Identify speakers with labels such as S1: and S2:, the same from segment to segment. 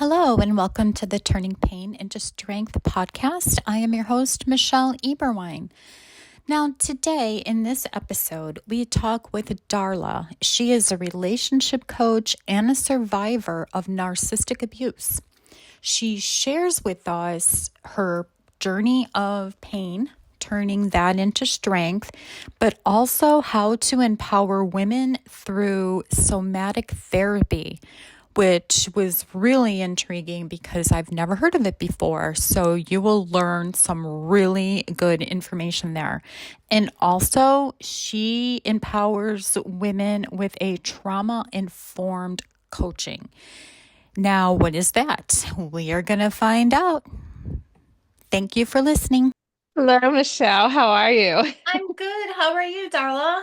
S1: Hello, and welcome to the Turning Pain into Strength podcast. I am your host, Michelle Eberwein. Now, today in this episode, we talk with Darla. She is a relationship coach and a survivor of narcissistic abuse. She shares with us her journey of pain, turning that into strength, but also how to empower women through somatic therapy, which was really intriguing because I've never heard of it before. So you will learn some really good information there. And also, she empowers women with a trauma informed coaching. Now, what is that? We are going to find out. Thank you for listening.
S2: Hello, Michelle. How are you?
S1: I'm good. How are you, Darla?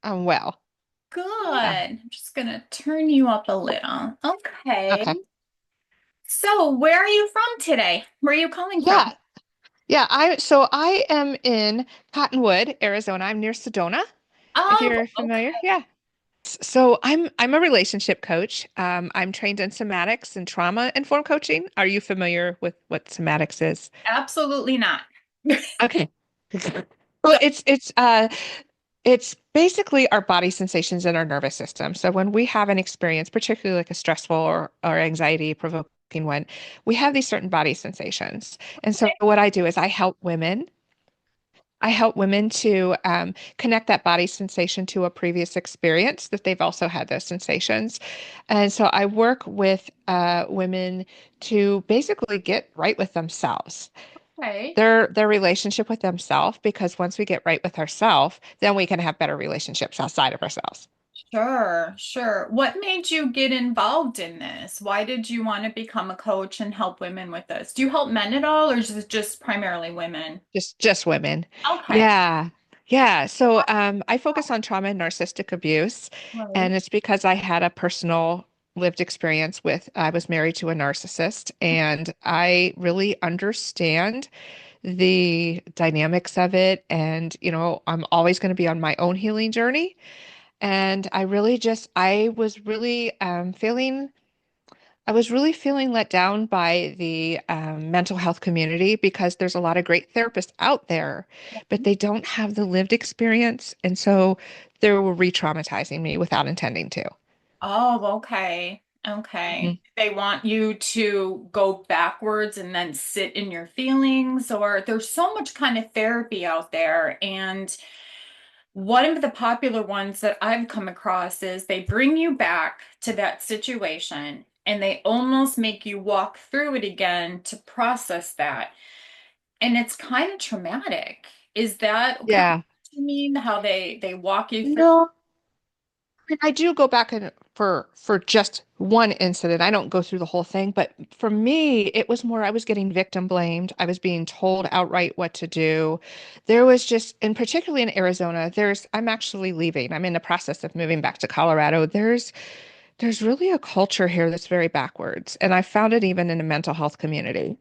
S2: I'm well.
S1: Good.
S2: Yeah.
S1: I'm just going to turn you up a little. Okay.
S2: Okay.
S1: So, where are you from today? Where are you calling
S2: Yeah.
S1: from?
S2: Yeah. I am in Cottonwood, Arizona. I'm near Sedona, if
S1: Oh,
S2: you're familiar.
S1: okay.
S2: Yeah. So I'm a relationship coach. I'm trained in somatics and trauma informed coaching. Are you familiar with what somatics is?
S1: Absolutely not.
S2: Okay. Well, it's basically our body sensations and our nervous system. So when we have an experience, particularly like a stressful or anxiety provoking one, we have these certain body sensations. And so what I do is I help women to connect that body sensation to a previous experience that they've also had those sensations. And so I work with women to basically get right with themselves,
S1: Okay.
S2: their relationship with themselves, because once we get right with ourselves, then we can have better relationships outside of ourselves.
S1: Sure, sure. What made you get involved in this? Why did you want to become a coach and help women with this? Do you help men at all, or is it just primarily women?
S2: Just women.
S1: Okay.
S2: Yeah. Yeah. So I focus on trauma and narcissistic abuse,
S1: Right.
S2: and it's because I had a personal lived experience with I was married to a narcissist, and I really understand the dynamics of it. And, I'm always going to be on my own healing journey. And I was really feeling I was really feeling let down by the mental health community because there's a lot of great therapists out there, but they don't have the lived experience. And so they were re-traumatizing me without intending to.
S1: Oh, okay.
S2: Mhm.
S1: Okay. They want you to go backwards and then sit in your feelings, or there's so much kind of therapy out there. And one of the popular ones that I've come across is they bring you back to that situation and they almost make you walk through it again to process that. And it's kind of traumatic. Is that kind of
S2: Yeah.
S1: what you mean? How they walk you through?
S2: No, I do go back and for just one incident. I don't go through the whole thing, but for me, it was more I was getting victim blamed. I was being told outright what to do. There was just, and particularly in Arizona, I'm actually leaving. I'm in the process of moving back to Colorado. There's really a culture here that's very backwards, and I found it even in the mental health community.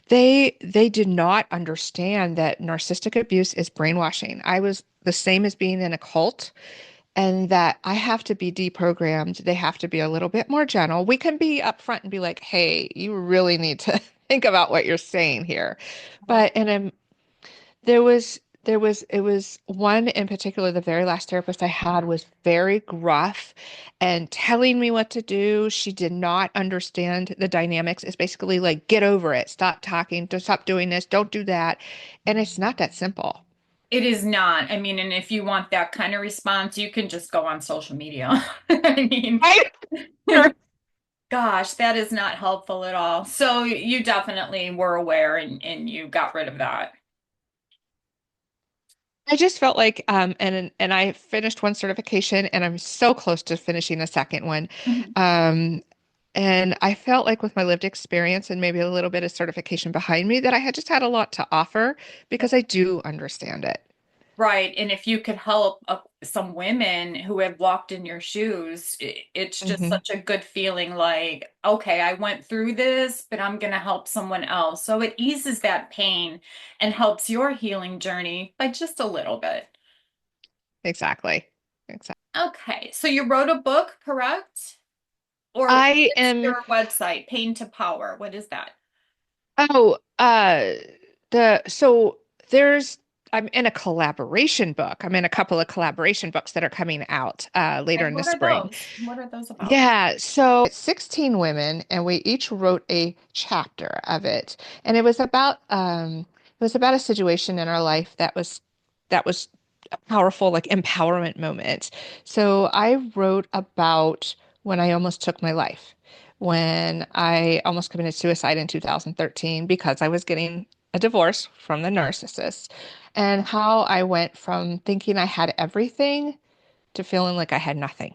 S2: They did not understand that narcissistic abuse is brainwashing. I was the same as being in a cult, and that I have to be deprogrammed. They have to be a little bit more gentle. We can be upfront and be like, "Hey, you really need to think about what you're saying here." But and it was one in particular, the very last therapist I had was very gruff and telling me what to do. She did not understand the dynamics. It's basically like, get over it, stop talking, don't stop doing this, don't do that. And it's not that simple.
S1: It is not. I mean, and if you want that kind of response, you can just go on social media. I mean,
S2: Right? Sure.
S1: gosh, that is not helpful at all. So you definitely were aware and you got rid of that.
S2: I just felt like, and I finished one certification, and I'm so close to finishing a second one.
S1: Mhm.
S2: Um, and I felt like with my lived experience and maybe a little bit of certification behind me, that I had just had a lot to offer because I do understand it.
S1: Right. And if you could help some women who have walked in your shoes, it's just
S2: Hmm.
S1: such a good feeling like, okay, I went through this, but I'm going to help someone else. So it eases that pain and helps your healing journey by just a little bit.
S2: Exactly. Exactly.
S1: Okay. So you wrote a book, correct? Or
S2: I
S1: it's
S2: am,
S1: your website, Pain to Power. What is that?
S2: oh, so there's, I'm in a collaboration book. I'm in a couple of collaboration books that are coming out later
S1: Okay,
S2: in the
S1: what are
S2: spring.
S1: those? What are those about?
S2: Yeah, so it's 16 women, and we each wrote a chapter of it. And it was about a situation in our life that was a powerful like empowerment moment. So I wrote about when I almost took my life, when I almost committed suicide in 2013 because I was getting a divorce from the narcissist, and how I went from thinking I had everything to feeling like I had nothing.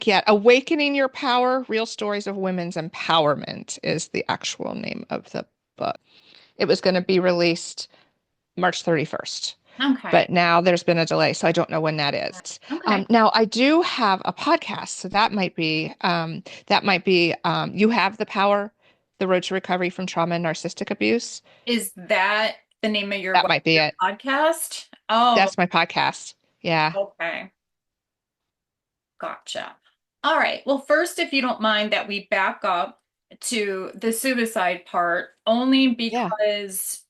S2: Yeah, Awakening Your Power, Real Stories of Women's Empowerment is the actual name of the book. It was going to be released March 31st,
S1: Okay.
S2: but now there's been a delay, so I don't know when that is.
S1: Okay.
S2: Now I do have a podcast, so that might be You Have the Power, The Road to Recovery from Trauma and Narcissistic Abuse.
S1: Is that the name of
S2: That might be
S1: your
S2: it.
S1: podcast? Oh,
S2: That's my podcast. Yeah.
S1: okay. Gotcha. All right. Well, first, if you don't mind that we back up to the suicide part, only
S2: Yeah.
S1: because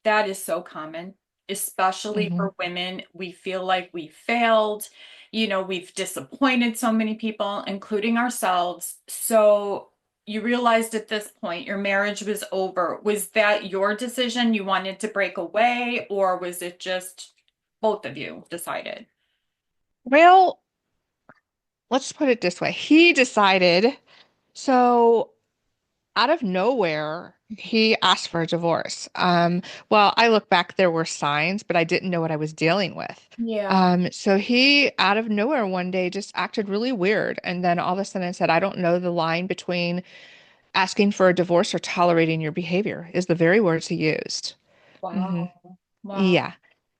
S1: that is so common, especially
S2: Hmm.
S1: for women. We feel like we failed. We've disappointed so many people, including ourselves. So you realized at this point your marriage was over. Was that your decision? You wanted to break away, or was it just both of you decided?
S2: Well, let's put it this way. He decided, so out of nowhere, he asked for a divorce. Well, I look back, there were signs, but I didn't know what I was dealing with.
S1: Yeah.
S2: So he, out of nowhere, one day just acted really weird. And then all of a sudden said, I don't know the line between asking for a divorce or tolerating your behavior, is the very words he used. Hmm.
S1: Wow. Wow.
S2: Yeah.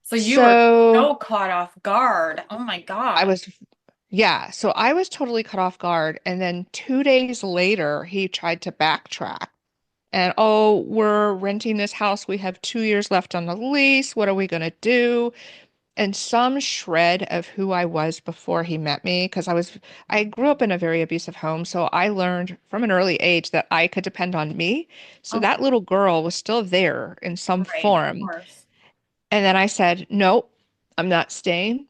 S1: So you were
S2: So
S1: so caught off guard. Oh my
S2: I
S1: God.
S2: was, yeah, so I was totally caught off guard. And then 2 days later, he tried to backtrack. And oh, we're renting this house. We have 2 years left on the lease. What are we going to do? And some shred of who I was before he met me, because I grew up in a very abusive home. So I learned from an early age that I could depend on me. So
S1: Okay.
S2: that little girl was still there in some
S1: Right. Of
S2: form.
S1: course.
S2: And then I said, nope, I'm not staying.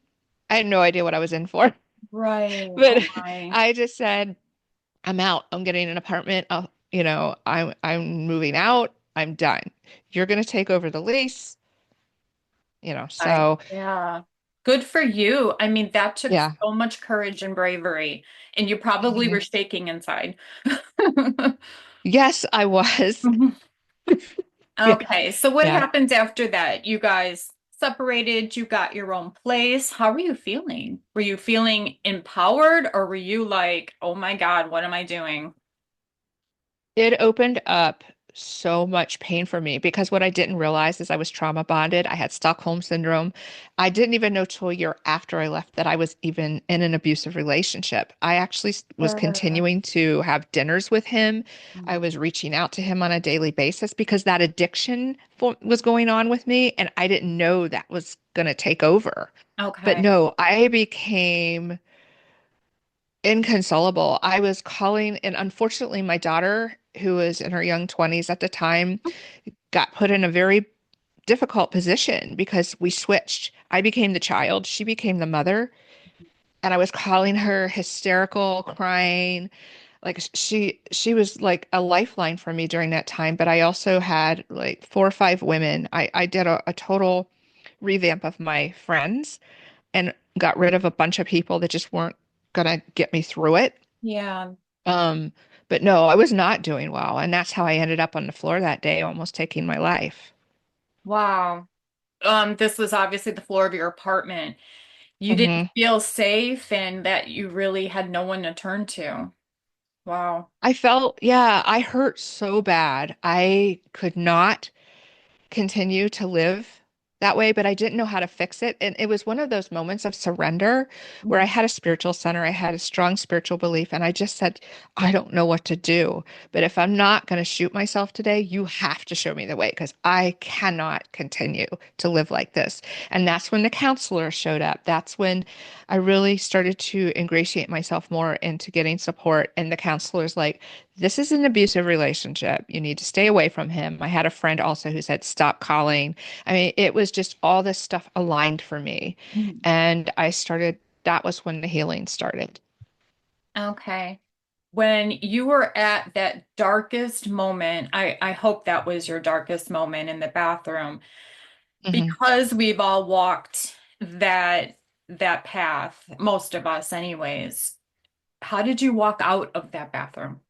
S2: I had no idea what I was in for.
S1: Right.
S2: But
S1: Oh my.
S2: I just said, I'm out. I'm getting an apartment. I'm moving out. I'm done. You're going to take over the lease, so
S1: Yeah. Good for you. I mean, that took
S2: yeah.
S1: so much courage and bravery, and you probably were
S2: Mhm.
S1: shaking inside.
S2: Yes, I was. Yeah.
S1: Okay, so what
S2: Yeah.
S1: happens after that? You guys separated, you got your own place. How were you feeling? Were you feeling empowered or were you like, oh my God, what am I doing?
S2: It opened up so much pain for me because what I didn't realize is I was trauma bonded. I had Stockholm syndrome. I didn't even know till a year after I left that I was even in an abusive relationship. I actually was
S1: Sure.
S2: continuing to have dinners with him. I was reaching out to him on a daily basis because that was going on with me, and I didn't know that was going to take over. But
S1: Okay.
S2: no, I became inconsolable. I was calling, and unfortunately, my daughter, who was in her young 20s at the time, got put in a very difficult position because we switched. I became the child, she became the mother, and I was calling her hysterical, crying. Like she was like a lifeline for me during that time, but I also had like 4 or 5 women. I did a total revamp of my friends and got rid of a bunch of people that just weren't gonna get me through it.
S1: Yeah.
S2: Um, but no, I was not doing well, and that's how I ended up on the floor that day, almost taking my life.
S1: Wow. This was obviously the floor of your apartment. You didn't
S2: Hmm.
S1: feel safe and that you really had no one to turn to. Wow.
S2: I felt, yeah, I hurt so bad. I could not continue to live. that way, but I didn't know how to fix it. And it was one of those moments of surrender where I
S1: Mhm.
S2: had a spiritual center, I had a strong spiritual belief, and I just said, I don't know what to do. But if I'm not going to shoot myself today, you have to show me the way because I cannot continue to live like this. And that's when the counselor showed up. That's when I really started to ingratiate myself more into getting support. And the counselor's like, this is an abusive relationship. You need to stay away from him. I had a friend also who said, stop calling. I mean, it was just all this stuff aligned for me.
S1: Mhm.
S2: And that was when the healing started.
S1: Okay. When you were at that darkest moment, I hope that was your darkest moment in the bathroom,
S2: Hmm.
S1: because we've all walked that path, most of us anyways. How did you walk out of that bathroom?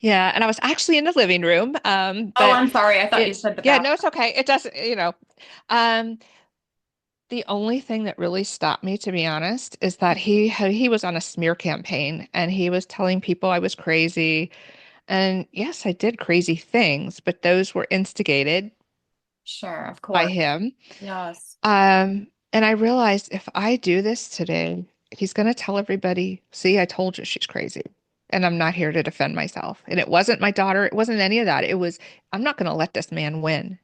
S2: Yeah. And I was actually in the living room.
S1: Oh,
S2: But
S1: I'm sorry. I thought you
S2: it,
S1: said the
S2: yeah, no,
S1: bathroom.
S2: it's okay. It doesn't, um, the only thing that really stopped me, to be honest, is that he was on a smear campaign and he was telling people I was crazy. And yes, I did crazy things, but those were instigated
S1: Sure, of
S2: by
S1: course.
S2: him.
S1: Yes.
S2: And I realized if I do this today, he's going to tell everybody, see, I told you she's crazy. And I'm not here to defend myself. And it wasn't my daughter. It wasn't any of that. It was, I'm not going to let this man win.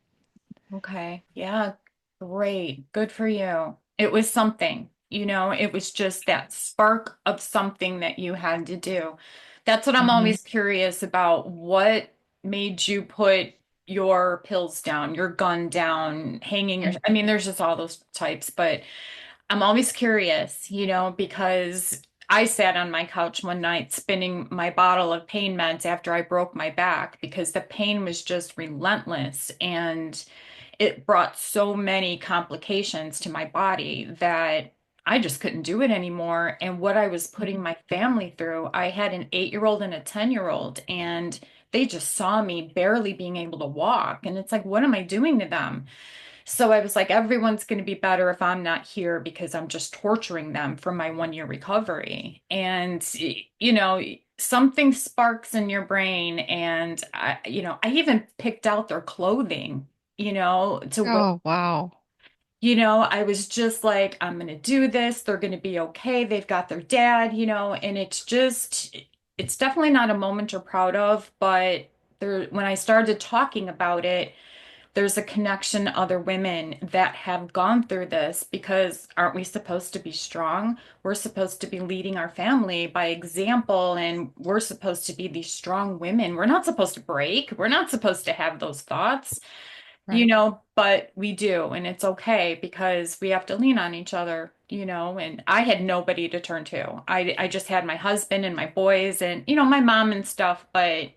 S1: Okay. Yeah. Great. Good for you. It was something, it was just that spark of something that you had to do. That's what I'm
S2: Hmm.
S1: always curious about. What made you put your pills down, your gun down, hanging your, I mean, there's just all those types, but I'm always curious, because I sat on my couch one night spinning my bottle of pain meds after I broke my back because the pain was just relentless and it brought so many complications to my body that I just couldn't do it anymore. And what I was putting my family through, I had an 8-year-old and a 10-year-old, and they just saw me barely being able to walk. And it's like, what am I doing to them? So I was like, everyone's going to be better if I'm not here because I'm just torturing them for my 1 year recovery. And, something sparks in your brain. And I even picked out their clothing, to wear.
S2: Oh, wow.
S1: I was just like, I'm going to do this. They're going to be okay. They've got their dad, and it's definitely not a moment you're proud of, but when I started talking about it, there's a connection to other women that have gone through this because aren't we supposed to be strong? We're supposed to be leading our family by example, and we're supposed to be these strong women. We're not supposed to break. We're not supposed to have those thoughts,
S2: Right.
S1: but we do, and it's okay because we have to lean on each other, and I had nobody to turn to. I just had my husband and my boys and, my mom and stuff, but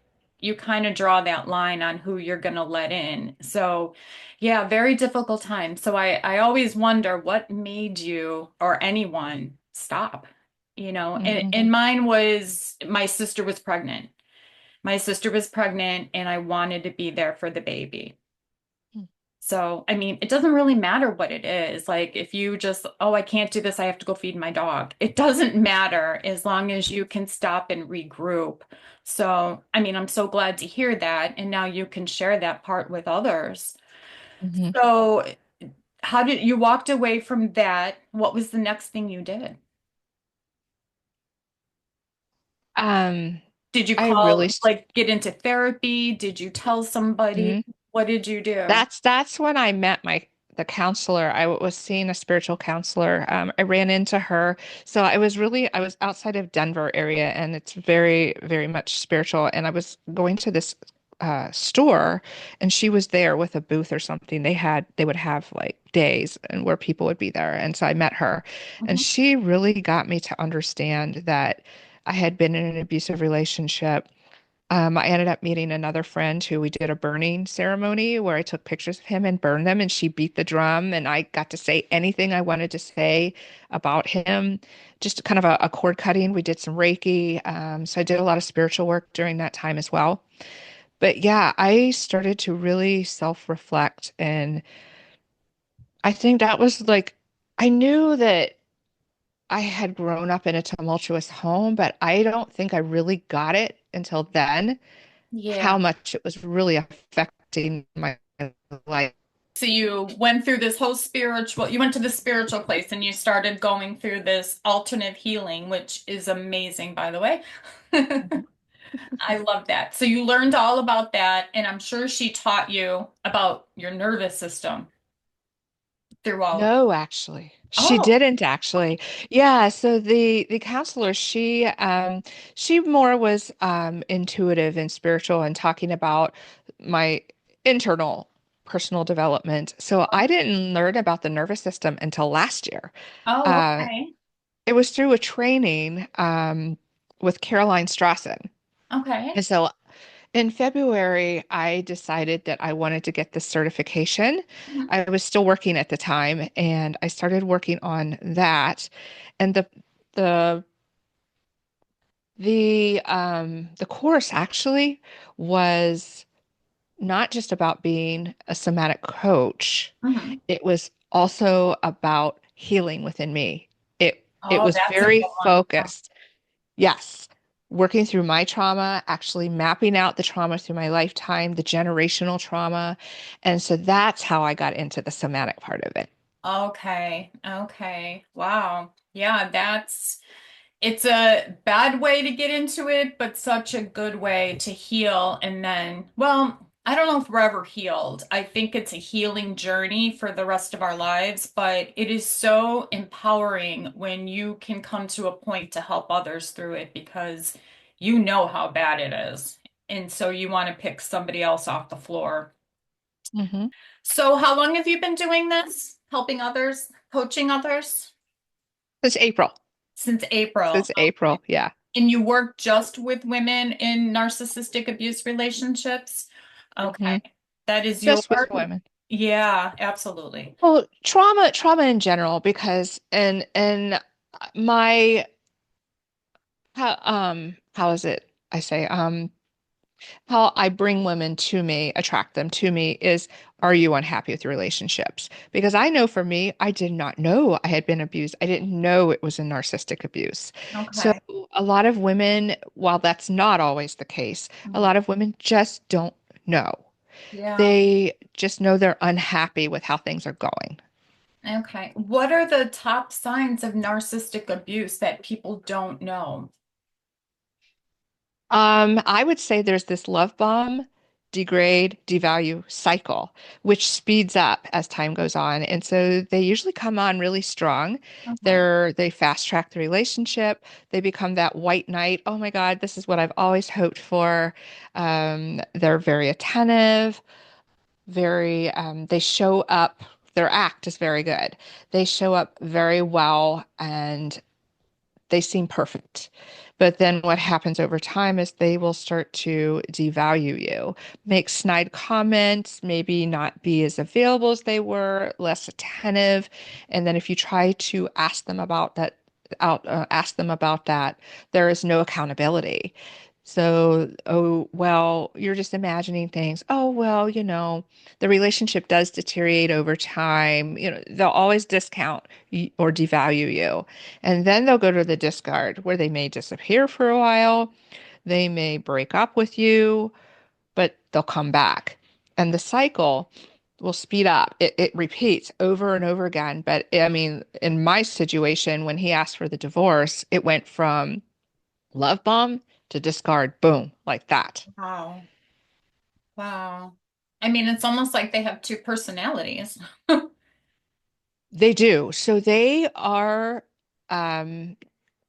S1: you kind of draw that line on who you're going to let in. So, yeah, very difficult time. So I always wonder what made you or anyone stop,
S2: Hmm.
S1: and mine was my sister was pregnant. My sister was pregnant and I wanted to be there for the baby. So, I mean, it doesn't really matter what it is. Like, if you just, oh, I can't do this, I have to go feed my dog. It doesn't matter as long as you can stop and regroup. So, I mean, I'm so glad to hear that. And now you can share that part with others.
S2: Hmm.
S1: So, how did you walked away from that? What was the next thing you did?
S2: Um,
S1: Did you
S2: I really,
S1: call, like, get into therapy? Did you tell somebody?
S2: mhm.
S1: What did you do?
S2: That's when I met the counselor. I was seeing a spiritual counselor. I ran into her. So I was outside of Denver area and it's very, very much spiritual. And I was going to this store and she was there with a booth or something. They would have like days and where people would be there. And so I met her and
S1: Mhm.
S2: she really got me to understand that I had been in an abusive relationship. I ended up meeting another friend who we did a burning ceremony where I took pictures of him and burned them, and she beat the drum, and I got to say anything I wanted to say about him. Just kind of a cord cutting. We did some Reiki. So I did a lot of spiritual work during that time as well. But yeah, I started to really self-reflect, and I think that was like, I knew that I had grown up in a tumultuous home, but I don't think I really got it until then
S1: Yeah.
S2: how much it was really affecting my life.
S1: So you went through this whole you went to the spiritual place and you started going through this alternative healing, which is amazing, by the way.
S2: Mhm.
S1: I love that. So you learned all about that, and I'm sure she taught you about your nervous system throughout.
S2: No, actually. She
S1: Oh,
S2: didn't actually. Yeah, so the counselor, she more was intuitive and spiritual and talking about my internal personal development. So I didn't learn about the nervous system until last year.
S1: oh,
S2: Uh,
S1: okay.
S2: it was through a training with Caroline Strassen.
S1: Okay.
S2: And so in February, I decided that I wanted to get this certification.
S1: Mhm.
S2: I was still working at the time, and I started working on that. And the the course actually was not just about being a somatic coach.
S1: Mhm.
S2: It was also about healing within me. It
S1: Oh,
S2: was
S1: that's a good
S2: very
S1: one.
S2: focused. Yes. Working through my trauma, actually mapping out the trauma through my lifetime, the generational trauma. And so that's how I got into the somatic part of it.
S1: Okay. Okay. Wow. Yeah, it's a bad way to get into it, but such a good way to heal. And then, well, I don't know if we're ever healed. I think it's a healing journey for the rest of our lives, but it is so empowering when you can come to a point to help others through it because you know how bad it is. And so you want to pick somebody else off the floor.
S2: Hmm.
S1: So, how long have you been doing this? Helping others, coaching others?
S2: Since April.
S1: Since April.
S2: Since April. Yeah.
S1: And you work just with women in narcissistic abuse relationships? Okay.
S2: Hmm.
S1: That is your,
S2: Just with women.
S1: yeah, absolutely.
S2: Well, trauma in general, because and my how is it I say how I bring women to me, attract them to me is, are you unhappy with your relationships? Because I know for me, I did not know I had been abused. I didn't know it was a narcissistic abuse. So
S1: Okay.
S2: a lot of women, while that's not always the case, a
S1: Mhm.
S2: lot of women just don't know.
S1: Yeah.
S2: They just know they're unhappy with how things are going.
S1: Okay. What are the top signs of narcissistic abuse that people don't know?
S2: I would say there's this love bomb, degrade, devalue cycle, which speeds up as time goes on. And so they usually come on really strong.
S1: Okay.
S2: They fast track the relationship. They become that white knight. Oh my God, this is what I've always hoped for. They're very attentive, they show up. Their act is very good. They show up very well and they seem perfect. But then what happens over time is they will start to devalue you, make snide comments, maybe not be as available as they were, less attentive. And then if you try to ask them about that, there is no accountability. So, oh, well, you're just imagining things. Oh, well, the relationship does deteriorate over time. They'll always discount or devalue you. And then they'll go to the discard where they may disappear for a while. They may break up with you, but they'll come back. And the cycle will speed up. It repeats over and over again. But I mean, in my situation, when he asked for the divorce, it went from love bomb to discard, boom, like that.
S1: Wow. Wow. I mean, it's almost like they have two personalities.
S2: They do. So um,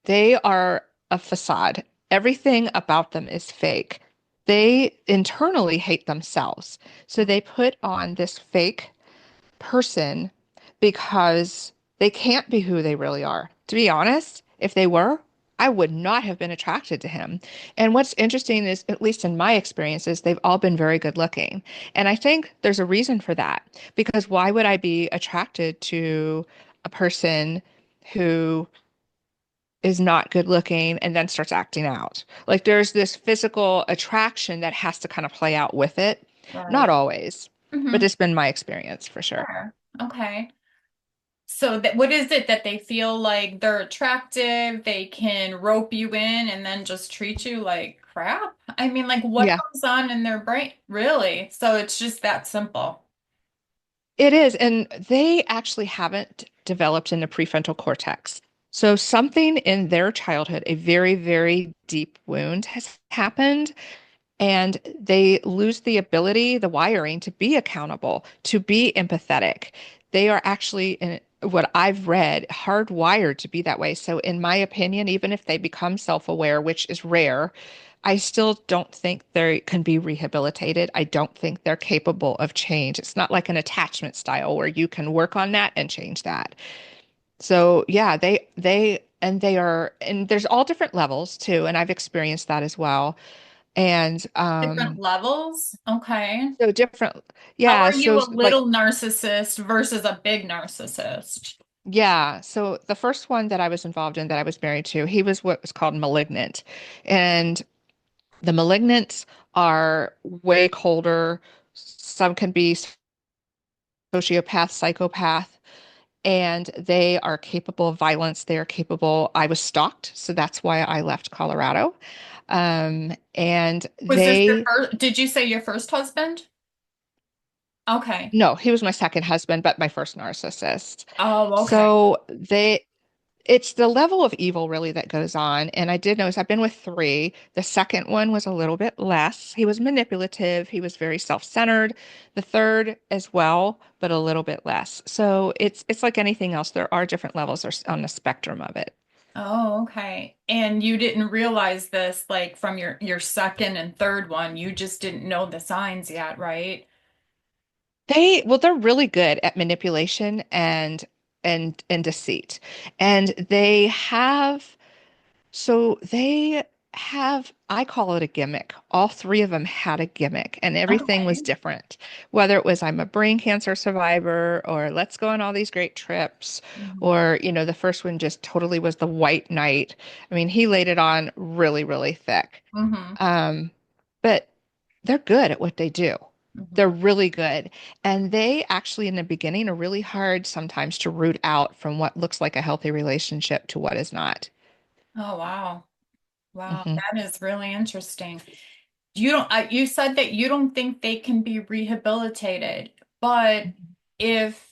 S2: they are a facade. Everything about them is fake. They internally hate themselves. So they put on this fake person because they can't be who they really are. To be honest, if they were, I would not have been attracted to him. And what's interesting is, at least in my experiences, they've all been very good looking. And I think there's a reason for that. Because why would I be attracted to a person who is not good looking and then starts acting out? Like there's this physical attraction that has to kind of play out with it. Not
S1: Right.
S2: always, but
S1: Hmm.
S2: it's been my experience for sure.
S1: Sure. Okay. So that what is it that they feel like they're attractive, they can rope you in and then just treat you like crap? I mean, like what
S2: Yeah.
S1: goes on in their brain? Really? So it's just that simple.
S2: It is, and they actually haven't developed in the prefrontal cortex. So something in their childhood, a very, very deep wound has happened, and they lose the ability, the wiring to be accountable, to be empathetic. They are actually, in what I've read, hardwired to be that way. So, in my opinion, even if they become self-aware, which is rare, I still don't think they can be rehabilitated. I don't think they're capable of change. It's not like an attachment style where you can work on that and change that. So, yeah, they are, and there's all different levels too, and I've experienced that as well. And
S1: Different levels. Okay.
S2: so different,
S1: How
S2: yeah.
S1: are you
S2: So
S1: a
S2: like,
S1: little narcissist versus a big narcissist?
S2: yeah. So the first one that I was involved in that I was married to, he was what was called malignant. And the malignants are way colder. Some can be sociopath, psychopath, and they are capable of violence. They are capable. I was stalked, so that's why I left Colorado. And
S1: Was this your
S2: they,
S1: first? Did you say your first husband? Okay.
S2: no, he was my second husband, but my first narcissist.
S1: Oh, okay.
S2: So it's the level of evil really that goes on. And I did notice I've been with three. The second one was a little bit less. He was manipulative. He was very self-centered. The third as well, but a little bit less. So it's like anything else. There are different levels on the spectrum of it.
S1: Oh, okay. And you didn't realize this like from your second and third one. You just didn't know the signs yet, right?
S2: They're really good at manipulation and deceit. And they have, I call it a gimmick. All three of them had a gimmick, and everything was
S1: Okay.
S2: different. Whether it was I'm a brain cancer survivor, or let's go on all these great trips,
S1: Hmm.
S2: or, the first one just totally was the white knight. I mean, he laid it on really, really thick.
S1: Hmm.
S2: Um, but they're good at what they do.
S1: Hmm.
S2: They're really good. And they actually, in the beginning, are really hard sometimes to root out from what looks like a healthy relationship to what is not.
S1: Oh, wow. Wow,
S2: Hmm.
S1: that is really interesting. You don't, you said that you don't think they can be rehabilitated, but if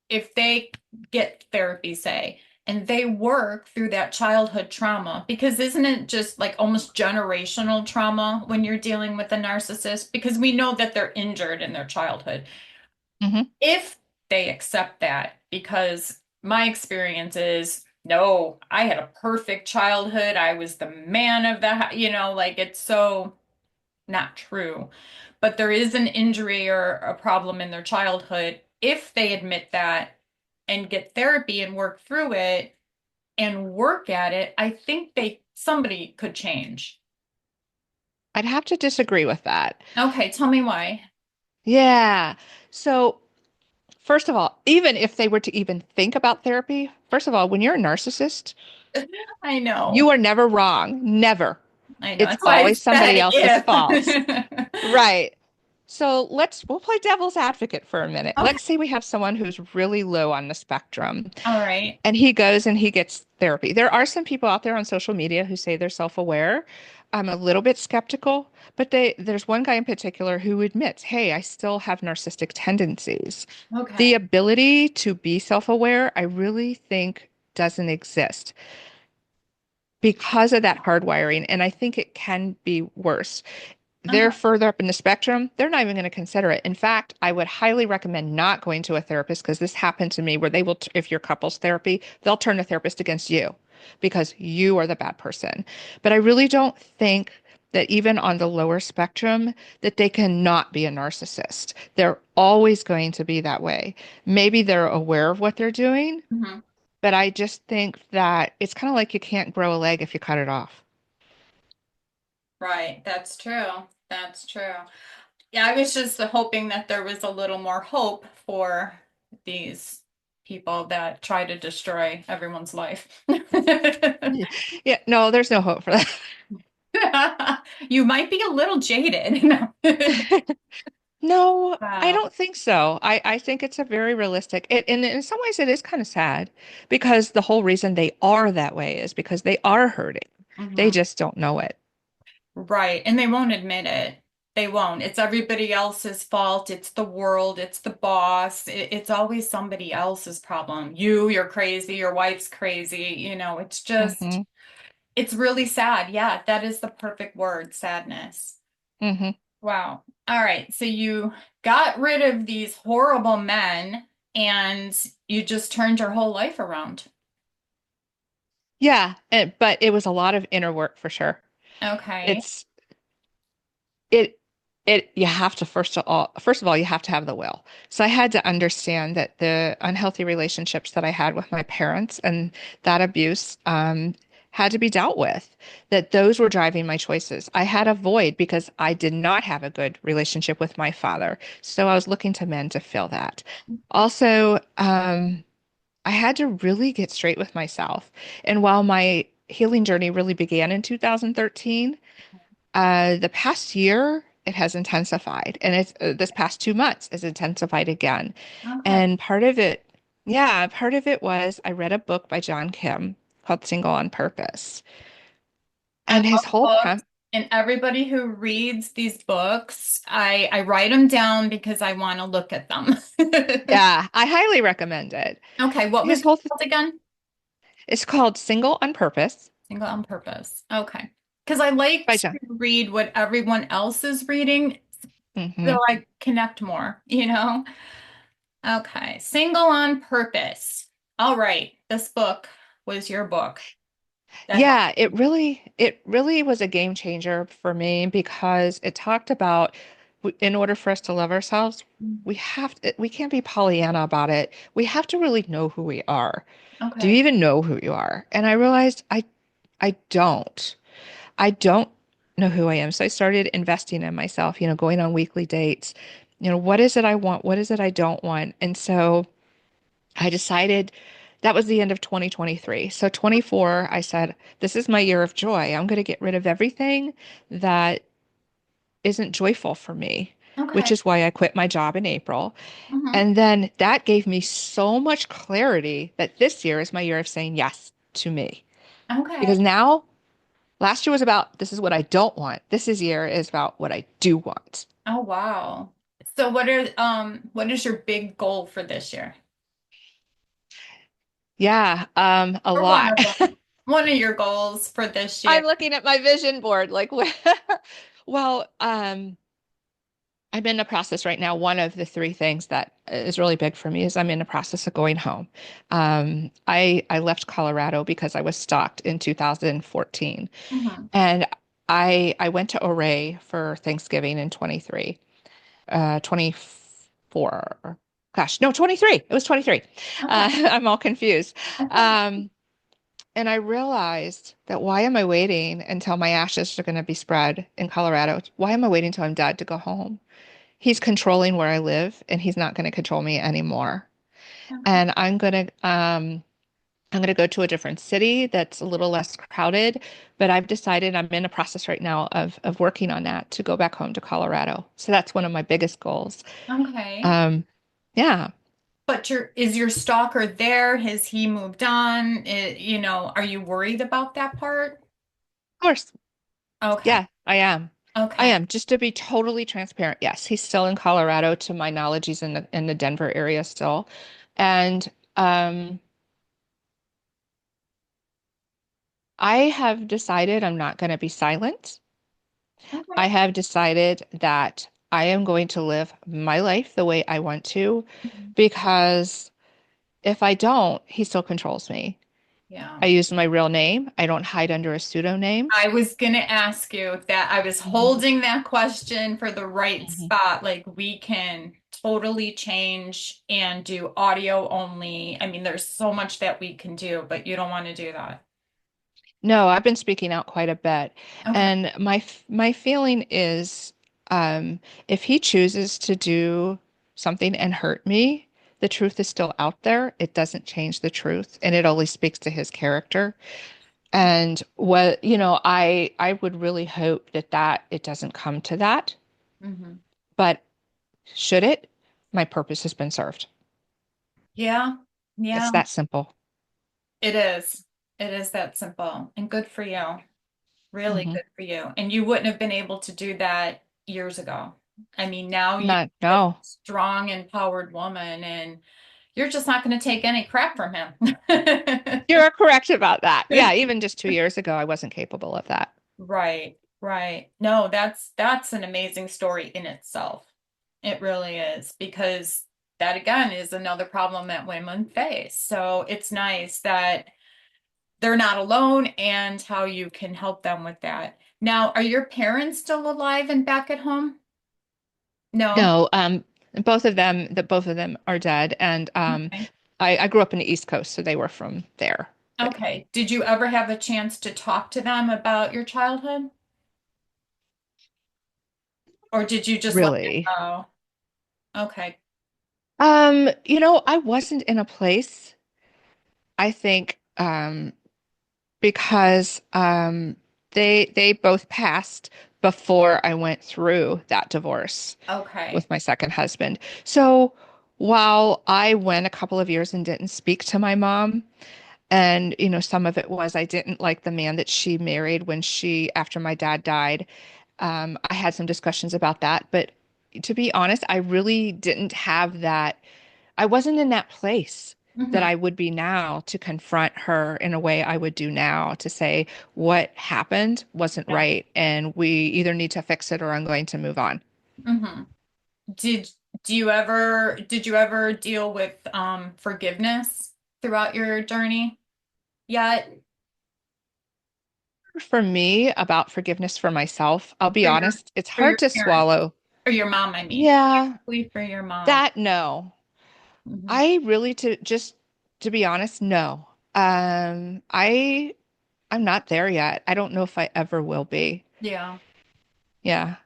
S1: if they get therapy, say, and they work through that childhood trauma, because isn't it just like almost generational trauma when you're dealing with a narcissist? Because we know that they're injured in their childhood.
S2: Hmm.
S1: If they accept that, because my experience is, no, I had a perfect childhood. I was the man of the, like it's so not true, but there is an injury or a problem in their childhood. If they admit that and get therapy and work through it and work at it, I think somebody could change.
S2: I'd have to disagree with that.
S1: Okay, tell me why.
S2: Yeah. So, first of all, even if they were to even think about therapy, first of all, when you're a narcissist,
S1: I know.
S2: you are never wrong. Never.
S1: I know.
S2: It's
S1: That's why I
S2: always somebody
S1: said
S2: else's fault.
S1: if.
S2: Right. So we'll play devil's advocate for a minute.
S1: Okay.
S2: Let's say we have someone who's really low on the spectrum
S1: All right.
S2: and he goes and he gets therapy. There are some people out there on social media who say they're self-aware. I'm a little bit skeptical, but there's one guy in particular who admits, "Hey, I still have narcissistic tendencies." The
S1: Okay.
S2: ability to be self-aware, I really think doesn't exist because of that hardwiring, and I think it can be worse. They're
S1: Uh-huh.
S2: further up in the spectrum, they're not even going to consider it. In fact, I would highly recommend not going to a therapist because this happened to me where they will, if you're couples therapy, they'll turn the therapist against you because you are the bad person. But I really don't think that even on the lower spectrum that they cannot be a narcissist. They're always going to be that way. Maybe they're aware of what they're doing,
S1: Mhm.
S2: but I just think that it's kind of like you can't grow a leg if you cut it off.
S1: Right. That's true. That's true. Yeah, I was just hoping that there was a little more hope for these people that try to destroy everyone's life.
S2: Yeah, no, there's no hope for that.
S1: You might be a little jaded.
S2: No, I
S1: Wow.
S2: don't think so. I think it's a very realistic. And in some ways, it is kind of sad because the whole reason they are that way is because they are hurting. They
S1: Mhm.
S2: just don't know it.
S1: Right. And they won't admit it. They won't. It's everybody else's fault. It's the world. It's the boss. It's always somebody else's problem. You're crazy. Your wife's crazy. It's just,
S2: Hmm.
S1: it's really sad. Yeah, that is the perfect word, sadness.
S2: Hmm.
S1: Wow. All right. So you got rid of these horrible men and you just turned your whole life around.
S2: Yeah, but it was a lot of inner work for sure.
S1: Okay.
S2: It's it you have to first of all you have to have the will. So I had to understand that the unhealthy relationships that I had with my parents and that abuse had to be dealt with, that those were driving my choices. I had a void because I did not have a good relationship with my father, so I was looking to men to fill that. Also, I had to really get straight with myself, and while my healing journey really began in 2013, the past year, it has intensified, and it's this past 2 months has intensified again.
S1: Okay.
S2: And part of it, yeah, part of it was I read a book by John Kim called Single on Purpose,
S1: I
S2: and his
S1: love
S2: whole
S1: books,
S2: prem,
S1: and everybody who reads these books, I write them down because I want to look at them.
S2: yeah, I highly recommend it.
S1: Okay, what was
S2: His
S1: it
S2: whole,
S1: called again?
S2: it's called Single on Purpose
S1: Single on Purpose. Okay. Because I like
S2: by
S1: to
S2: John.
S1: read what everyone else is reading
S2: Hmm.
S1: so I connect more? Okay. Single on Purpose. All right. This book was your book that helped.
S2: Yeah, it really was a game changer for me because it talked about in order for us to love ourselves, we can't be Pollyanna about it. We have to really know who we are. Do you
S1: Okay.
S2: even know who you are? And I realized I don't. I don't know who I am. So I started investing in myself, going on weekly dates. What is it I want? What is it I don't want? And so I decided that was the end of 2023. So 24, I said, this is my year of joy. I'm going to get rid of everything that isn't joyful for me, which
S1: Okay.
S2: is why I quit my job in April.
S1: Hmm.
S2: And then that gave me so much clarity that this year is my year of saying yes to me.
S1: Okay.
S2: Because now, last year was about this is what I don't want. This year is about what I do want.
S1: Oh, wow. So what is your big goal for this year?
S2: Yeah, a
S1: Or one
S2: lot.
S1: of them. One of your goals for this year.
S2: I'm looking at my vision board like, well, I'm in the process right now. One of the three things that is really big for me is I'm in the process of going home. I left Colorado because I was stalked in 2014,
S1: Hmm.
S2: and I went to Ouray for Thanksgiving in 24. Gosh, no, 23. It was 23.
S1: Okay.
S2: I'm all confused. Um, and I realized that why am I waiting until my ashes are going to be spread in Colorado? Why am I waiting until I'm dead to go home? He's controlling where I live, and he's not going to control me anymore.
S1: Okay.
S2: And I'm gonna go to a different city that's a little less crowded, but I've decided I'm in a process right now of working on that to go back home to Colorado. So that's one of my biggest goals.
S1: Okay.
S2: Um, yeah, of
S1: But is your stalker there? Has he moved on? Are you worried about that part?
S2: course.
S1: Okay.
S2: Yeah, I am. I
S1: Okay.
S2: am. Just to be totally transparent. Yes, he's still in Colorado. To my knowledge, he's in the Denver area still. And I have decided I'm not going to be silent. I
S1: Okay.
S2: have decided that I am going to live my life the way I want to,
S1: Mhm.
S2: because if I don't, he still controls me.
S1: Yeah.
S2: I use my real name. I don't hide under a pseudonym.
S1: I was gonna ask you that. I was
S2: Mhm,
S1: holding that question for the right
S2: mhm.
S1: spot. Like we can totally change and do audio only. I mean, there's so much that we can do, but you don't want to do that.
S2: No, I've been speaking out quite a bit.
S1: Okay.
S2: And my feeling is, if he chooses to do something and hurt me, the truth is still out there. It doesn't change the truth, and it only speaks to his character. And I would really hope that it doesn't come to that.
S1: Hmm.
S2: But should it, my purpose has been served.
S1: Yeah.
S2: It's
S1: Yeah.
S2: that simple.
S1: It is. It is that simple. And good for you. Really
S2: Hmm.
S1: good for you. And you wouldn't have been able to do that. years ago. I mean, now you're
S2: Not,
S1: a
S2: no.
S1: strong, empowered woman, and you're just not going to take any crap from him.
S2: You're correct about that. Yeah, even just 2 years ago, I wasn't capable of that.
S1: Right, right. No, that's an amazing story in itself. It really is because that again is another problem that women face. So it's nice that they're not alone and how you can help them with that. Now, are your parents still alive and back at home? No.
S2: No, both of them are dead, and
S1: Okay.
S2: I grew up in the East Coast, so they were from there. But
S1: Okay. Did you ever have a chance to talk to them about your childhood? Or did you just let
S2: really,
S1: it go? Okay.
S2: I wasn't in a place, I think, because they both passed before I went through that divorce
S1: Okay.
S2: with my second husband. So while I went a couple of years and didn't speak to my mom, and some of it was I didn't like the man that she married after my dad died. I had some discussions about that, but to be honest, I really didn't have that. I wasn't in that place that
S1: Mm-hmm.
S2: I would be now to confront her in a way I would do now to say what happened wasn't
S1: Yeah.
S2: right and we either need to fix it or I'm going to move on.
S1: Mm-hmm. Did did you ever deal with forgiveness throughout your journey yet?
S2: For me, about forgiveness for myself, I'll be
S1: For your
S2: honest, it's
S1: for your
S2: hard to
S1: parents
S2: swallow.
S1: or your mom, I mean.
S2: Yeah,
S1: Please for your mom.
S2: that no.
S1: Hmm.
S2: I really to be honest, no. I'm not there yet. I don't know if I ever will be.
S1: Yeah.
S2: Yeah.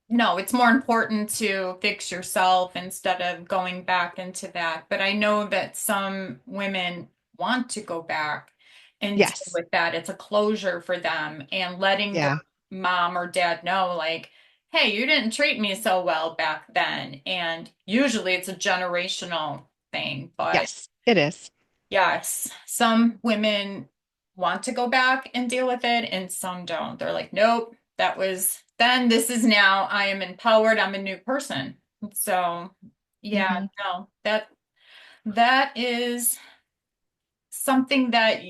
S1: No, it's more important to fix yourself instead of going back into that. But I know that some women want to go back and deal
S2: Yes.
S1: with that. It's a closure for them and letting their
S2: Yeah.
S1: mom or dad know, like, hey, you didn't treat me so well back then. And usually it's a generational thing, but
S2: Yes, it is.
S1: yes, some women want to go back and deal with it, and some don't. They're like, nope, that was then, this is now. I am empowered. I'm a new person. So, yeah,
S2: Hmm.
S1: no, that is something that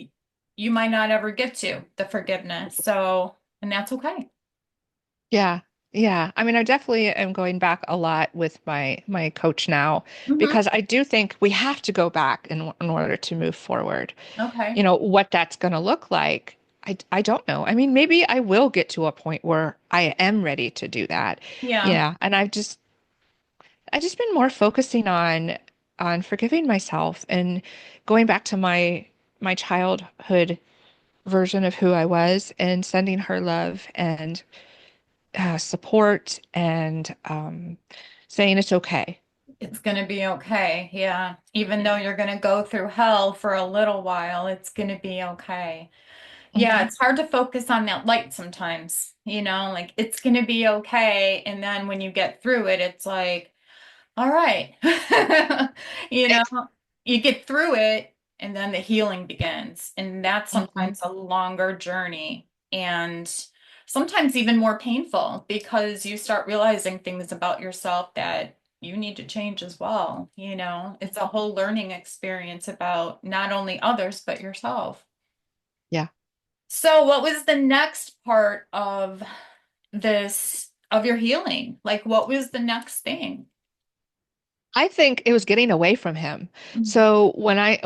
S1: you might not ever get to, the forgiveness. So, and that's okay.
S2: Yeah. Yeah. I mean, I definitely am going back a lot with my coach now
S1: Hmm.
S2: because I do think we have to go back in order to move forward.
S1: Okay.
S2: What that's going to look like, I don't know. I mean, maybe I will get to a point where I am ready to do that.
S1: Yeah,
S2: Yeah, and I just been more focusing on forgiving myself and going back to my childhood version of who I was and sending her love and support and saying it's okay.
S1: it's going to be okay. Yeah. Even though
S2: Yeah.
S1: you're going to go through hell for a little while, it's going to be okay. Yeah,
S2: Hmm.
S1: it's hard to focus on that light sometimes, like it's gonna be okay. And then when you get through it, it's like, all right. You know,
S2: It,
S1: you get through it and then the healing begins. And that's
S2: mhm.
S1: sometimes a longer journey and sometimes even more painful because you start realizing things about yourself that you need to change as well. It's a whole learning experience about not only others, but yourself.
S2: Yeah.
S1: So, what was the next part of of your healing? Like, what was the next thing?
S2: I think it was getting away from him.
S1: Mhm.
S2: So when I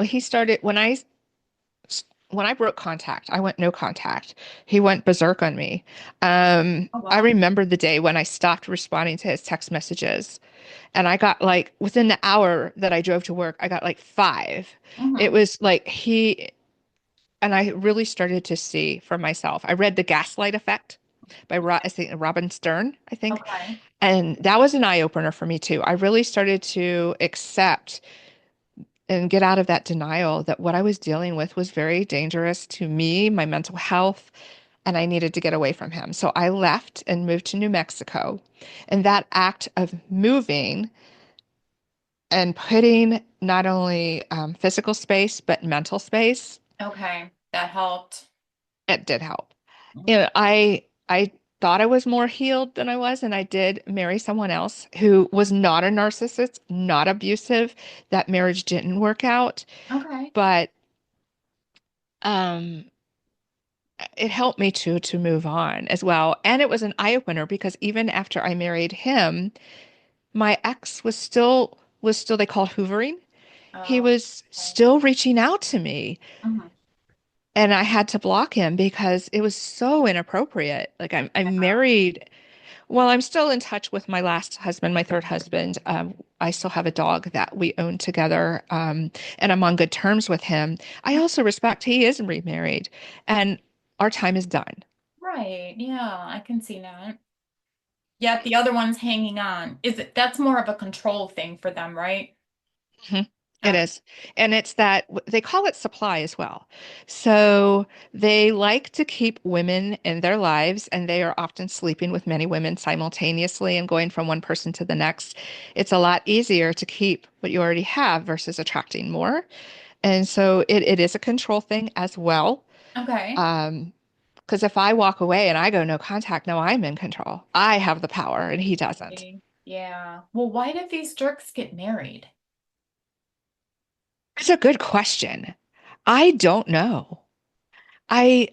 S2: broke contact, I went no contact. He went berserk on me.
S1: Oh,
S2: I
S1: wow.
S2: remember the day when I stopped responding to his text messages, and I got like within the hour that I drove to work, I got like five. It
S1: Hmm.
S2: was like and I really started to see for myself. I read The Gaslight Effect by I think Robin Stern, I think,
S1: Okay.
S2: and that was an eye opener for me too. I really started to accept and get out of that denial that what I was dealing with was very dangerous to me, my mental health, and I needed to get away from him. So I left and moved to New Mexico. And that act of moving and putting not only physical space, but mental space,
S1: Okay. That helped.
S2: it did help.
S1: Okay.
S2: I thought I was more healed than I was, and I did marry someone else who was not a narcissist, not abusive. That marriage didn't work out,
S1: Okay.
S2: but um, it helped me to move on as well. And it was an eye opener because even after I married him, my ex was still they called hoovering. He
S1: Oh,
S2: was
S1: okay.
S2: still reaching out to me,
S1: Mhm.
S2: and I had to block him because it was so inappropriate. Like I'm married. Well, I'm still in touch with my last husband, my third husband. I still have a dog that we own together, and I'm on good terms with him. I also respect he is remarried, and our time is done.
S1: Right. Yeah, I can see that. Yet the other one's hanging on. That's more of a control thing for them, right?
S2: Mhm. It
S1: Uh,
S2: is. And it's that they call it supply as well. So they like to keep women in their lives, and they are often sleeping with many women simultaneously and going from one person to the next. It's a lot easier to keep what you already have versus attracting more. And so it is a control thing as well.
S1: okay.
S2: Um, because if I walk away and I go no contact, now I'm in control. I have the power and he doesn't.
S1: Yeah. Well, why did these jerks get married?
S2: It's a good question. I don't know. I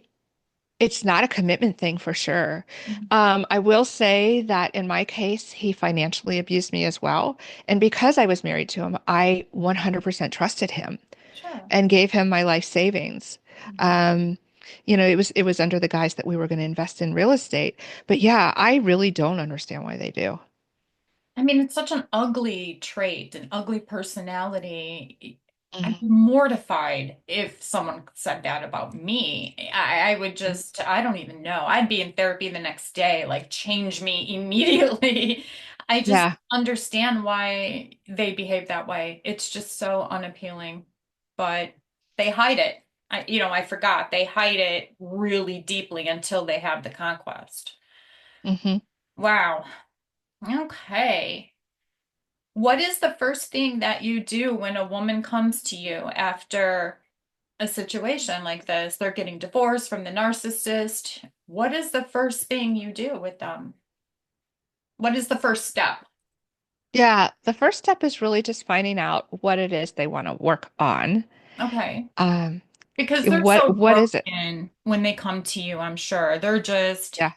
S2: It's not a commitment thing for sure.
S1: Mhm.
S2: I will say that in my case, he financially abused me as well. And because I was married to him, I 100% trusted him
S1: Sure.
S2: and gave him my life savings.
S1: Mhm.
S2: Um, it was under the guise that we were going to invest in real estate. But yeah, I really don't understand why they do.
S1: I mean, it's such an ugly trait, an ugly personality. I'd be
S2: Mhm.
S1: mortified if someone said that about me. I would just, I don't even know. I'd be in therapy the next day, like change me immediately. I just
S2: Yeah.
S1: understand why they behave that way. It's just so unappealing, but they hide it. I forgot. They hide it really deeply until they have the conquest.
S2: hmm
S1: Wow. Okay. What is the first thing that you do when a woman comes to you after a situation like this? They're getting divorced from the narcissist. What is the first thing you do with them? What is the first step?
S2: Yeah. The first step is really just finding out what it is they want to work on.
S1: Okay.
S2: Um,
S1: Because they're
S2: what
S1: so
S2: what is it?
S1: broken when they come to you, I'm sure.
S2: Yeah.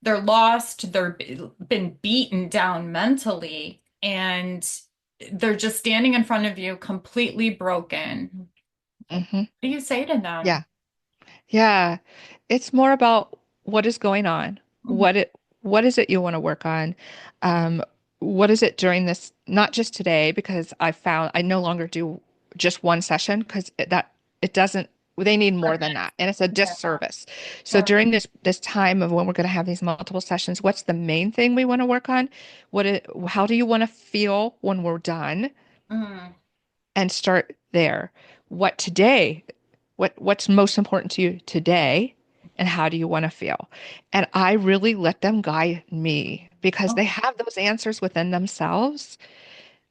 S1: They're lost, been beaten down mentally, and they're just standing in front of you completely broken. What
S2: hmm
S1: do you say to them?
S2: Yeah. Yeah, it's more about what is going on.
S1: Mhm.
S2: What is it you want to work on? Um, what is it during this, not just today, because I found I no longer do just one session because it doesn't they need more than that. And it's a
S1: Yeah,
S2: disservice. So
S1: sure.
S2: during this time of when we're going to have these multiple sessions, what's the main thing we want to work on? How do you want to feel when we're done?
S1: Mm,
S2: And start there. What today? What's most important to you today? And how do you want to feel? And I really let them guide me because they
S1: okay.
S2: have those answers within themselves.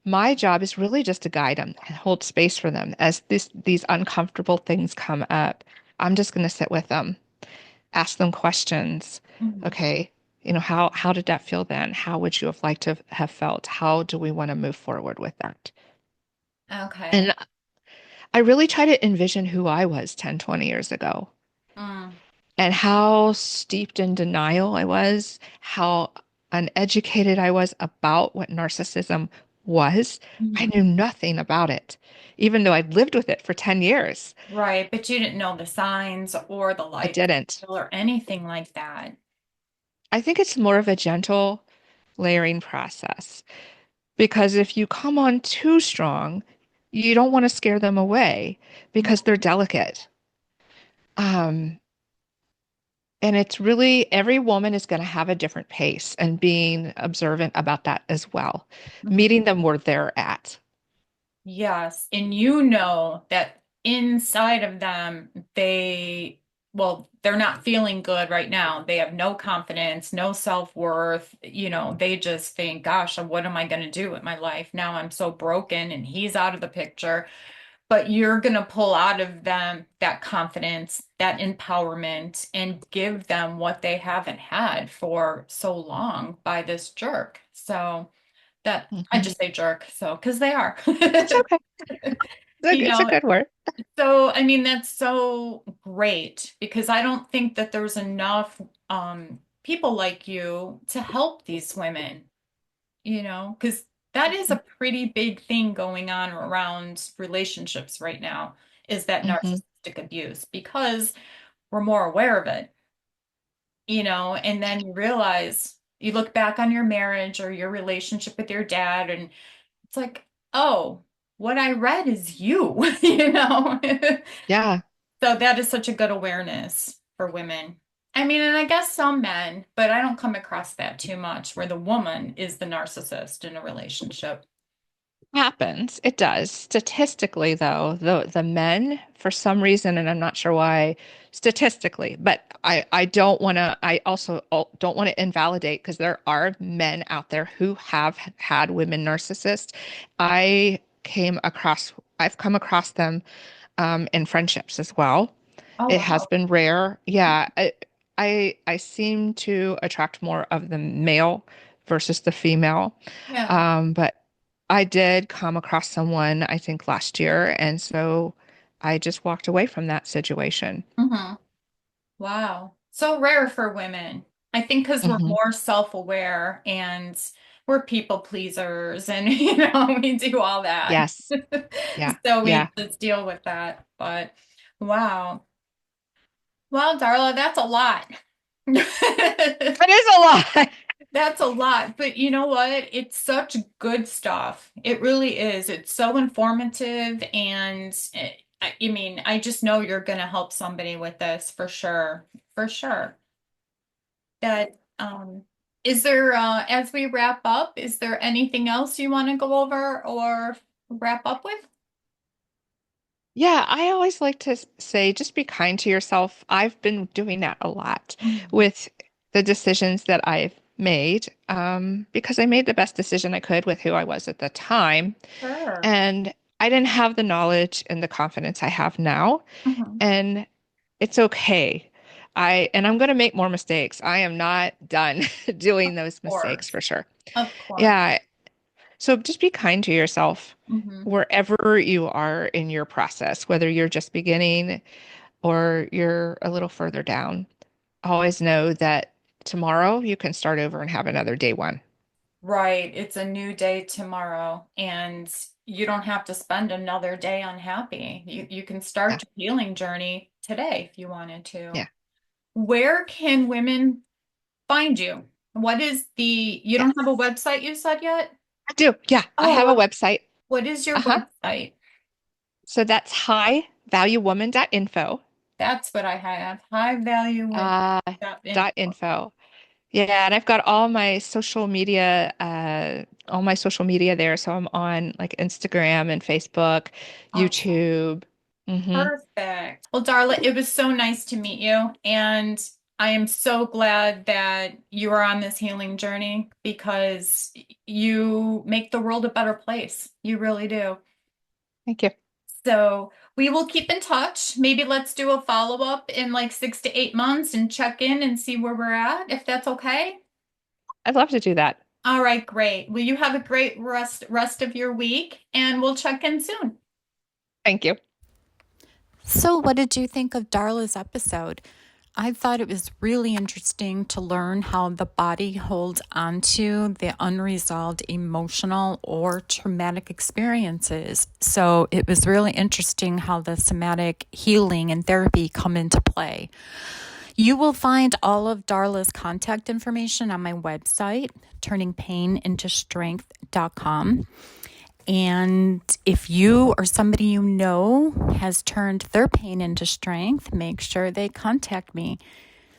S2: My job is really just to guide them and hold space for them as these uncomfortable things come up. I'm just going to sit with them, ask them questions.
S1: Mhm.
S2: Okay, how did that feel then? How would you have liked to have felt? How do we want to move forward with that?
S1: Okay.
S2: And I really try to envision who I was 10, 20 years ago
S1: Mm,
S2: and how steeped in denial I was, how uneducated I was about what narcissism was. I
S1: mhm.
S2: knew nothing about it, even though I'd lived with it for 10 years.
S1: Right, but you didn't know the signs or the
S2: I
S1: life
S2: didn't.
S1: or anything like that.
S2: I think it's more of a gentle layering process because if you come on too strong, you don't want to scare them away because they're delicate. Um, And it's really every woman is going to have a different pace and being observant about that as well,
S1: Mhm.
S2: meeting them where they're at.
S1: Yes, and you know that inside of them, they're not feeling good right now. They have no confidence, no self-worth. They just think, gosh, what am I going to do with my life? Now I'm so broken and he's out of the picture. but you're going to pull out of them that confidence, that empowerment, and give them what they haven't had for so long by this jerk. So that I
S2: Hmm.
S1: just say jerk, so because they are.
S2: It's okay.
S1: You
S2: It's a
S1: know,
S2: good word.
S1: so I mean that's so great because I don't think that there's enough people like you to help these women, because that is a pretty big thing going on around relationships right now, is that
S2: Hmm.
S1: narcissistic abuse because we're more aware of it, and then you realize you look back on your marriage or your relationship with your dad, and it's like, oh, what I read is you, you know?
S2: Yeah.
S1: So that is such a good awareness for women. I mean, and I guess some men, but I don't come across that too much, where the woman is the narcissist in a relationship.
S2: Happens. It does. Statistically, though, the men, for some reason, and I'm not sure why, statistically, but I don't want to, I also don't want to invalidate because there are men out there who have had women narcissists. I came across, I've come across them in friendships as well.
S1: Oh,
S2: It has
S1: wow.
S2: been rare. Yeah, I seem to attract more of the male versus the female.
S1: Yeah.
S2: But I did come across someone, I think last year, and so I just walked away from that situation.
S1: Hmm. Wow. So rare for women. I think because we're
S2: Hmm.
S1: more self-aware and we're people pleasers and we do all that.
S2: Yes. Yeah.
S1: So we
S2: Yeah.
S1: just deal with that. But wow. Well, Darla, that's a lot.
S2: It is a lot.
S1: That's a lot, but you know what? It's such good stuff. It really is. It's so informative, and I mean, I just know you're going to help somebody with this for sure. For sure. That is there as we wrap up, is there anything else you want to go over or wrap up with?
S2: Yeah, I always like to say just be kind to yourself. I've been doing that a lot
S1: Mhm.
S2: with the decisions that I've made, because I made the best decision I could with who I was at the time.
S1: Sure.
S2: And I didn't have the knowledge and the confidence I have now.
S1: Mhm.
S2: And it's okay. I'm going to make more mistakes. I am not done
S1: Of
S2: doing those mistakes
S1: course.
S2: for sure.
S1: Of course.
S2: Yeah. So just be kind to yourself
S1: Hmm.
S2: wherever you are in your process, whether you're just beginning or you're a little further down. Always know that tomorrow you can start over and have another day one.
S1: Right. It's a new day tomorrow, and you don't have to spend another day unhappy. You can
S2: Yeah.
S1: start your healing journey today if you wanted to.
S2: Yeah.
S1: Where can women find you? What is you don't have a
S2: Yes.
S1: website you said yet?
S2: I do. Yeah. I
S1: Oh,
S2: have a website.
S1: what is your
S2: Uh-huh.
S1: website?
S2: So that's highvaluewoman.info.
S1: That's what I have. High value women.
S2: Uh,
S1: Info.
S2: dot info. Yeah, and I've got all my social media there. So I'm on like Instagram and Facebook,
S1: Awesome.
S2: YouTube. Hmm.
S1: Perfect. Well, Darla, it was so nice to meet you. And I am so glad that you are on this healing journey because you make the world a better place. You really do.
S2: Thank you.
S1: So we will keep in touch. Maybe let's do a follow-up in like 6 to 8 months and check in and see where we're at, if that's okay.
S2: I'd love to do that.
S1: All right, great. Well, you have a great rest of your week, and we'll check in soon.
S2: Thank you.
S1: So, what did you think of Darla's episode? I thought it was really interesting to learn how the body holds onto the unresolved emotional or traumatic experiences. So, it was really interesting how the somatic healing and therapy come into play. You will find all of Darla's contact information on my website, turningpainintostrength.com. And if you or somebody you know has turned their pain into strength, make sure they contact me.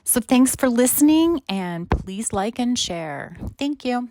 S1: So thanks for listening, and please like and share. Thank you.